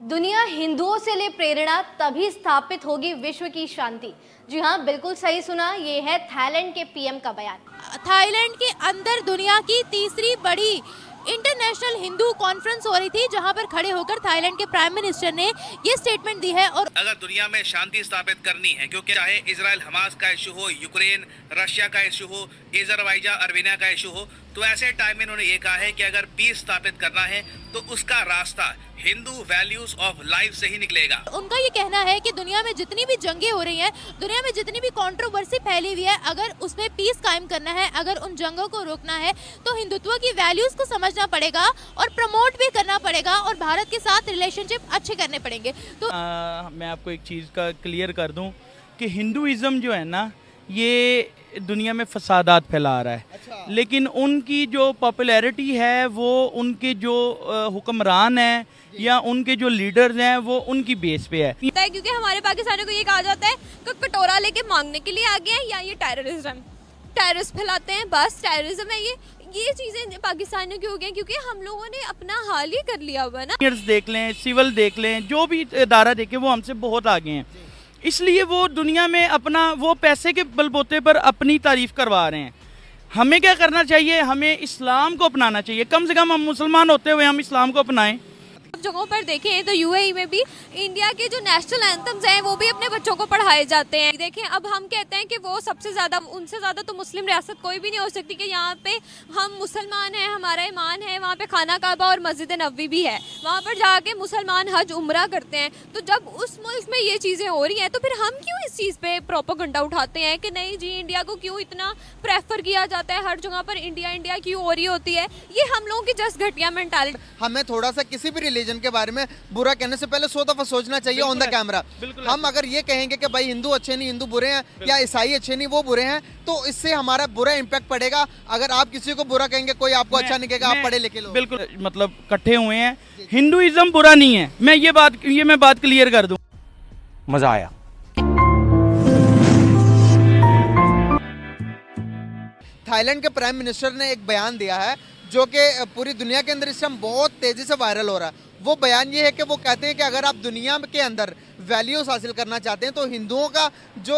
दुनिया हिंदुओं से ले प्रेरणा तभी स्थापित होगी विश्व की शांति। जी हाँ, बिल्कुल सही सुना, ये है थाईलैंड के पीएम का बयान। थाईलैंड के अंदर दुनिया की तीसरी बड़ी इंटरनेशनल हिंदू कॉन्फ्रेंस हो रही थी, जहां पर खड़े होकर थाईलैंड के प्राइम मिनिस्टर ने ये स्टेटमेंट दी है। और अगर दुनिया में शांति स्थापित करनी है, क्योंकि चाहे इजराइल हमास का इशू हो, यूक्रेन रशिया का इशू हो, अजरबैजान अर्मेनिया का इशू हो, तो ऐसे टाइम में उन्होंने ये कहा है कि अगर पीस स्थापित करना है तो उसका रास्ता हिंदू वैल्यूज ऑफ लाइफ से ही निकलेगा। उनका ये कहना है कि दुनिया में जितनी भी जंगें हो रही हैं, दुनिया में जितनी भी कंट्रोवर्सी फैली हुई है, अगर उसमें पीस कायम करना है, अगर उन जंगों को रोकना है, तो हिंदुत्व की वैल्यूज को समझना पड़ेगा और प्रमोट भी करना पड़ेगा और भारत के साथ रिलेशनशिप अच्छे करने पड़ेंगे। तो मैं आपको एक चीज़ का क्लियर कर दूं कि हिंदुइज्म जो है ना, ये दुनिया में फसादात फैला रहा है। अच्छा। लेकिन उनकी जो पॉपुलैरिटी है वो उनके जो हुक्मरान हैं या उनके जो लीडर्स हैं वो उनकी बेस पे है। क्योंकि हमारे पाकिस्तानियों को ये कहा जाता है कि कटोरा लेके मांगने के लिए आ गए हैं, या ये टेररिस्ट फैलाते हैं, बस टेररिज्म है ये चीजें पाकिस्तानियों की हो गई, क्योंकि हम लोगों ने अपना हाल ही कर लिया हुआ ना। देख लें, सिविल देख लें, जो भी इदारा देखें, वो हमसे बहुत आगे हैं। इसलिए वो दुनिया में अपना वो पैसे के बलबूते पर अपनी तारीफ करवा रहे हैं। हमें क्या करना चाहिए? हमें इस्लाम को अपनाना चाहिए। कम से कम हम मुसलमान होते हुए हम इस्लाम को अपनाएं। जगहों पर देखें तो यूएई में भी इंडिया के जो नेशनल एंथम्स हैं वो भी अपने बच्चों को पढ़ाए जाते हैं। देखें, अब हम कहते हैं कि वो सबसे ज़्यादा, उनसे ज़्यादा तो मुस्लिम रियासत कोई भी नहीं हो सकती कि यहाँ पे हम मुसलमान हैं, हमारा ईमान है, वहाँ पे खाना काबा और मस्जिद नबवी भी है, वहाँ पर जाके मुसलमान हज उम्रा करते हैं। तो जब उस मुल्क में ये चीज़ें हो रही हैं तो फिर हम क्यों इस चीज़ पे प्रोपेगेंडा उठाते हैं कि नहीं जी, इंडिया को क्यों इतना प्रेफर किया जाता है, हर जगह पर इंडिया क्यों हो रही होती है? ये हम लोगों की जस्ट घटिया मेंटालिटी। हमें थोड़ा सा किसी भी रिलीजन के बारे में बुरा कहने से पहले 100 दफा सोचना चाहिए ऑन द कैमरा। हम अगर ये कहेंगे कि भाई हिंदू अच्छे नहीं, हिंदू बुरे हैं, या ईसाई अच्छे नहीं, वो बुरे हैं, तो इससे हमारा बुरा इंपैक्ट पड़ेगा। अगर आप किसी को बुरा कहेंगे, कोई आपको अच्छा नहीं कहेगा। आप पढ़े लिखे लोग बिल्कुल मतलब इकट्ठे हुए हैं। हिंदुइज्म बुरा नहीं है, मैं बात क्लियर कर दूं। मजा आया। थाईलैंड के प्राइम मिनिस्टर ने एक बयान दिया है जो कि पूरी दुनिया के अंदर इस टाइम बहुत तेजी से वायरल हो रहा है। वो बयान ये है कि वो कहते हैं कि अगर आप दुनिया के अंदर वैल्यूज हासिल करना चाहते हैं तो हिंदुओं का जो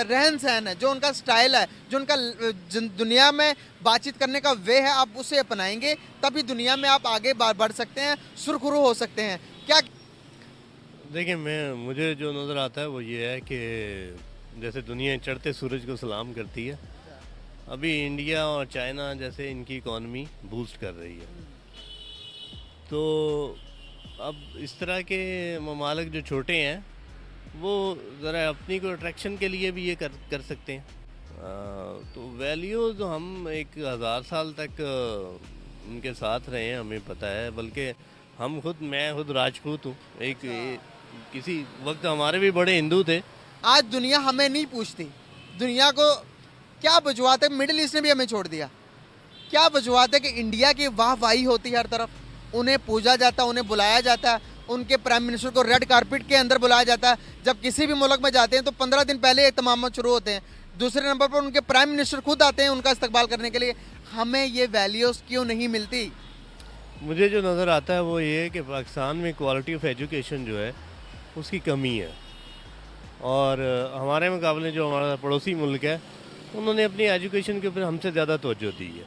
रहन सहन है, जो उनका स्टाइल है, जो उनका दुनिया में बातचीत करने का वे है, आप उसे अपनाएंगे, तभी दुनिया में आप आगे बढ़ सकते हैं, सुरखुरू हो सकते हैं। क्या देखिए, मुझे जो नज़र आता है वो ये है कि जैसे दुनिया चढ़ते सूरज को सलाम करती है, अभी इंडिया और चाइना जैसे इनकी इकॉनमी बूस्ट कर रही है। तो अब इस तरह के ममालिक जो छोटे हैं वो ज़रा अपनी को अट्रैक्शन के लिए भी ये कर सकते हैं। तो वैल्यूज़ हम 1000 साल तक उनके साथ रहे हैं, हमें पता है। बल्कि मैं खुद राजपूत हूँ। किसी वक्त हमारे भी बड़े हिंदू थे। आज दुनिया हमें नहीं पूछती। दुनिया को क्या वजूहत है? मिडिल ईस्ट ने भी हमें छोड़ दिया। क्या वजूहत है कि इंडिया की वाहवाही होती है हर तरफ, उन्हें पूजा जाता है, उन्हें बुलाया जाता है, उनके प्राइम मिनिस्टर को रेड कारपेट के अंदर बुलाया जाता है। जब किसी भी मुल्क में जाते हैं तो 15 दिन पहले तमाम शुरू होते हैं। दूसरे नंबर पर उनके प्राइम मिनिस्टर खुद आते हैं उनका इस्तकबाल करने के लिए। हमें ये वैल्यूज़ क्यों नहीं मिलती? मुझे जो नज़र आता है वो ये है कि पाकिस्तान में क्वालिटी ऑफ एजुकेशन जो है उसकी कमी है, और हमारे मुकाबले जो हमारा पड़ोसी मुल्क है उन्होंने अपनी एजुकेशन के ऊपर हमसे ज़्यादा तवज्जो दी है।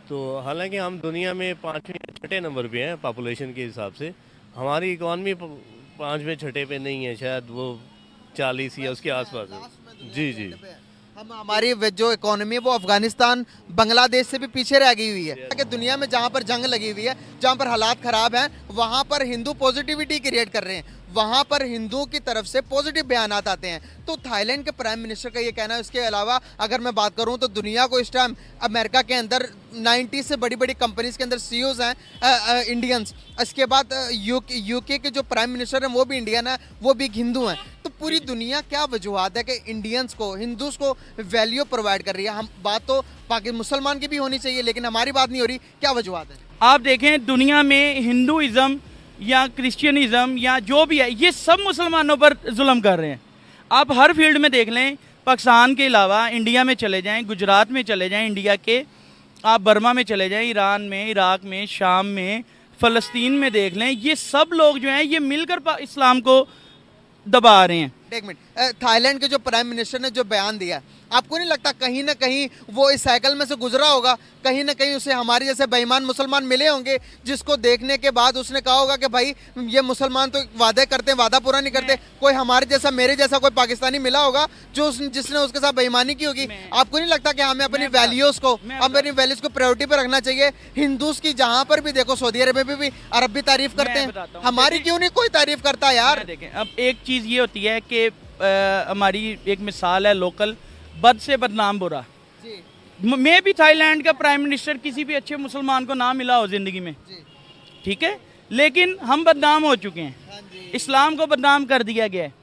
तो हालांकि हम दुनिया में 5वें या 6ठे नंबर पे हैं पॉपुलेशन के हिसाब से, हमारी इकॉनमी 5वें 6ठे पे नहीं है, शायद वो 40 या उसके आसपास है। जी हमारी जो इकोनॉमी है वो अफगानिस्तान, बांग्लादेश से भी पीछे रह गई हुई है। कि दुनिया में जहाँ पर जंग लगी हुई है, जहाँ पर हालात ख़राब हैं, वहाँ पर हिंदू पॉजिटिविटी क्रिएट कर रहे हैं, वहाँ पर हिंदुओं की तरफ से पॉजिटिव बयानात आते हैं। तो थाईलैंड के प्राइम मिनिस्टर का ये कहना है। इसके अलावा अगर मैं बात करूँ तो दुनिया को इस टाइम अमेरिका के अंदर 90 से बड़ी कंपनीज के अंदर सीईओज हैं इंडियंस। इसके बाद यूके के जो प्राइम मिनिस्टर हैं वो भी इंडियन है, वो भी हिंदू हैं। तो पूरी दुनिया क्या वजूहत है कि इंडियंस को, हिंदूज को वैल्यू प्रोवाइड कर रही है? हम बात तो पाकिस्तान मुसलमान की भी होनी चाहिए, लेकिन हमारी बात नहीं हो रही। क्या वजूहत है? आप देखें, दुनिया में हिंदुइज्म या क्रिश्चियनिज्म या जो भी है, ये सब मुसलमानों पर जुल्म कर रहे हैं। आप हर फील्ड में देख लें, पाकिस्तान के अलावा इंडिया में चले जाएं, गुजरात में चले जाएं, इंडिया के आप बर्मा में चले जाएं, ईरान में, इराक में, शाम में, फ़लस्तीन में देख लें, ये सब लोग जो हैं ये मिलकर इस्लाम को दबा रहे हैं। एक मिनट, थाईलैंड के जो प्राइम मिनिस्टर ने जो बयान दिया, आपको नहीं लगता कहीं ना कहीं वो इस साइकिल में से गुजरा होगा, कहीं ना कहीं उसे हमारे जैसे बेईमान मुसलमान मिले होंगे, जिसको देखने के बाद उसने कहा होगा कि भाई ये मुसलमान तो वादे करते हैं, वादा पूरा नहीं करते, कोई हमारे जैसा मेरे जैसा कोई पाकिस्तानी मिला होगा जो जिसने उसके साथ बेईमानी की होगी। आपको नहीं लगता कि हमें अपनी वैल्यूज को, अपनी वैल्यूज को प्रायोरिटी पर रखना चाहिए? हिंदूज की जहाँ पर भी देखो, सऊदी अरब में भी अरब भी तारीफ करते हैं, हमारी क्यों नहीं कोई तारीफ करता यार? देखें, अब एक चीज़ ये होती है कि हमारी एक मिसाल है लोकल, बद से बदनाम बुरा। मैं भी थाईलैंड का प्राइम मिनिस्टर किसी भी अच्छे मुसलमान को ना मिला हो जिंदगी में, ठीक है, लेकिन हम बदनाम हो चुके हैं, इस्लाम को बदनाम कर दिया गया है।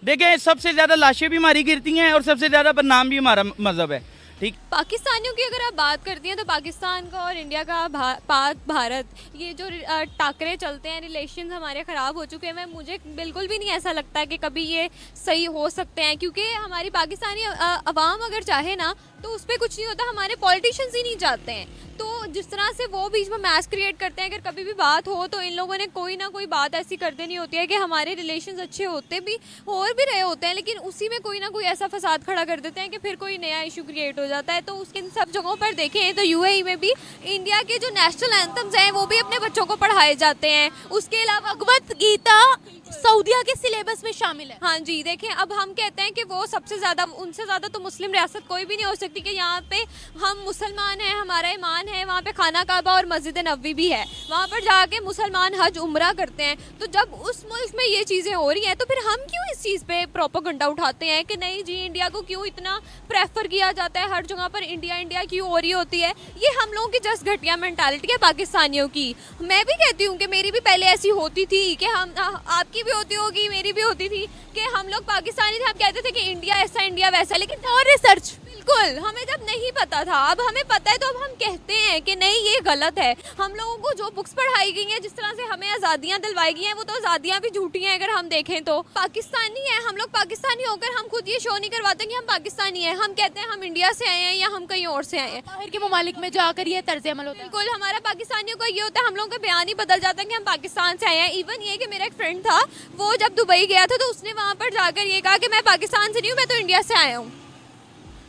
देखें, सबसे ज़्यादा लाशें भी हमारी गिरती हैं और सबसे ज़्यादा बदनाम भी हमारा मज़हब है, ठीक। पाकिस्तानियों की अगर आप बात करती हैं तो पाकिस्तान का और इंडिया का पाक भारत ये जो टाकरे चलते हैं, रिलेशन हमारे ख़राब हो चुके हैं, मुझे बिल्कुल भी नहीं ऐसा लगता है कि कभी ये सही हो सकते हैं, क्योंकि हमारी पाकिस्तानी अवाम अगर चाहे ना तो उस पर कुछ नहीं होता, हमारे पॉलिटिशियंस ही नहीं चाहते हैं। तो जिस तरह से वो बीच में मैच क्रिएट करते हैं, अगर कभी भी बात हो तो इन लोगों ने कोई ना कोई बात ऐसी कर देनी होती है कि हमारे रिलेशंस अच्छे होते भी और भी रहे होते हैं, लेकिन उसी में कोई ना कोई ऐसा फसाद खड़ा कर देते हैं कि फिर कोई नया इशू क्रिएट हो जाता है। तो उसके इन सब जगहों पर देखें तो यूएई में भी इंडिया के जो नेशनल एंथम्स हैं वो भी अपने बच्चों को पढ़ाए जाते हैं। उसके अलावा भगवत गीता सऊदिया के सिलेबस में शामिल है। हाँ जी, देखें, अब हम कहते हैं कि वो सबसे ज़्यादा, उनसे ज़्यादा तो मुस्लिम रियासत कोई भी नहीं हो सकती कि यहाँ पे हम मुसलमान हैं, हमारा ईमान है, वहाँ पे खाना काबा और मस्जिद नबवी भी है, वहाँ पर जाके मुसलमान हज उम्रा करते हैं। तो जब उस मुल्क में ये चीज़ें हो रही हैं तो फिर हम क्यों इस चीज़ पे प्रोपेगेंडा उठाते हैं कि नहीं जी इंडिया को क्यों इतना प्रेफर किया जाता है, हर जगह पर इंडिया इंडिया क्यों हो रही होती है? ये हम लोगों की जस्ट घटिया मेंटालिटी है पाकिस्तानियों की। मैं भी कहती हूँ कि मेरी भी पहले ऐसी होती थी कि हम, आपकी भी होती होगी, मेरी भी होती थी कि हम लोग पाकिस्तानी थे, हम कहते थे कि इंडिया ऐसा इंडिया वैसा, लेकिन और रिसर्च बिल्कुल हमें जब नहीं पता था, अब हमें पता है तो अब हम कहते हैं कि नहीं ये गलत है। हम लोगों को जो बुक्स पढ़ाई गई हैं, जिस तरह से हमें आज़ादियाँ दिलवाई गई हैं, वो तो आज़ादियाँ भी झूठी हैं अगर हम देखें तो। पाकिस्तानी है हम लोग, पाकिस्तानी होकर हम खुद ये शो नहीं करवाते कि हम पाकिस्तानी हैं, हम कहते हैं हम इंडिया से आए हैं या हम कहीं और से आए हैं। बाहर के ममालिक में जाकर ये तर्ज अमल होता है। बिल्कुल, हमारा पाकिस्तानियों का ये होता है, हम लोगों का बयान ही बदल जाता है कि हम पाकिस्तान से आए हैं। इवन ये कि मेरा एक फ्रेंड था, वो जब दुबई गया था तो उसने वहाँ पर जाकर ये कहा कि मैं पाकिस्तान से नहीं हूँ, मैं तो इंडिया से आया हूँ,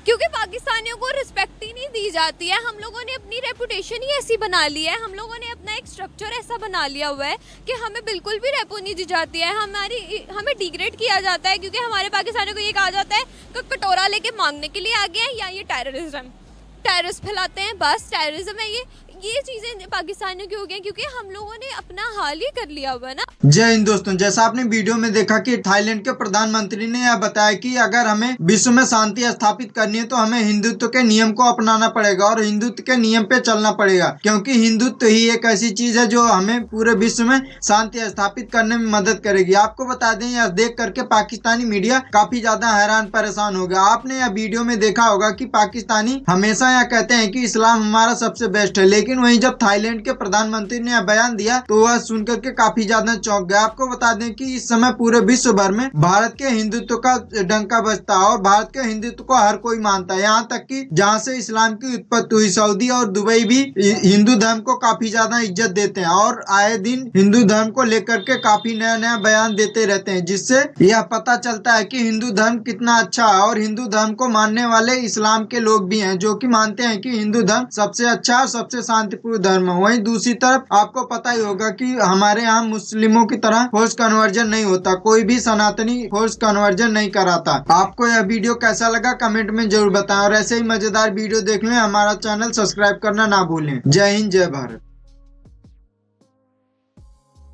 क्योंकि पाकिस्तानियों को रिस्पेक्ट ही नहीं दी जाती है। हम लोगों ने अपनी रेपुटेशन ही ऐसी बना ली है, हम लोगों ने अपना एक स्ट्रक्चर ऐसा बना लिया हुआ है कि हमें बिल्कुल भी रेपो नहीं दी जाती है, हमें डिग्रेड किया जाता है, क्योंकि हमारे पाकिस्तानियों को ये कहा जाता है कि कटोरा लेके मांगने के लिए आ गए हैं या ये टेररिस्ट फैलाते हैं, बस टेररिज्म है ये चीजें पाकिस्तानियों की हो गई, क्योंकि हम लोगों ने अपना हाल ही कर लिया हुआ है ना। जय हिंद दोस्तों, जैसा आपने वीडियो में देखा कि थाईलैंड के प्रधानमंत्री ने यह बताया कि अगर हमें विश्व में शांति स्थापित करनी है तो हमें हिंदुत्व के नियम को अपनाना पड़ेगा और हिंदुत्व के नियम पे चलना पड़ेगा, क्योंकि हिंदुत्व ही एक ऐसी चीज है जो हमें पूरे विश्व में शांति स्थापित करने में मदद करेगी। आपको बता दें, यह देख करके पाकिस्तानी मीडिया काफी ज्यादा हैरान परेशान हो गया। आपने यह वीडियो में देखा होगा कि पाकिस्तानी हमेशा यह कहते हैं कि इस्लाम हमारा सबसे बेस्ट है, लेकिन वहीं जब थाईलैंड के प्रधानमंत्री ने यह बयान दिया तो वह सुनकर के काफी ज्यादा चौंक गया। आपको बता दें कि इस समय पूरे विश्व भर में भारत के हिंदुत्व का डंका बजता है और भारत के हिंदुत्व को हर कोई मानता है, यहाँ तक कि जहाँ से इस्लाम की उत्पत्ति हुई सऊदी और दुबई भी हिंदू धर्म को काफी ज्यादा इज्जत देते हैं और आए दिन हिंदू धर्म को लेकर के काफी नया नया बयान देते रहते हैं, जिससे यह पता चलता है कि हिंदू धर्म कितना अच्छा है। और हिंदू धर्म को मानने वाले इस्लाम के लोग भी हैं जो कि मानते हैं कि हिंदू धर्म सबसे अच्छा और सबसे शांतिपूर्ण धर्म है। वहीं दूसरी तरफ आपको पता ही होगा कि हमारे यहाँ मुस्लिमों की तरह फोर्स कन्वर्जन नहीं होता, कोई भी सनातनी फोर्स कन्वर्जन नहीं कराता। आपको यह वीडियो कैसा लगा कमेंट में जरूर बताएं और ऐसे ही मजेदार वीडियो देखने हमारा चैनल सब्सक्राइब करना ना भूलें। जय हिंद, जय भारत।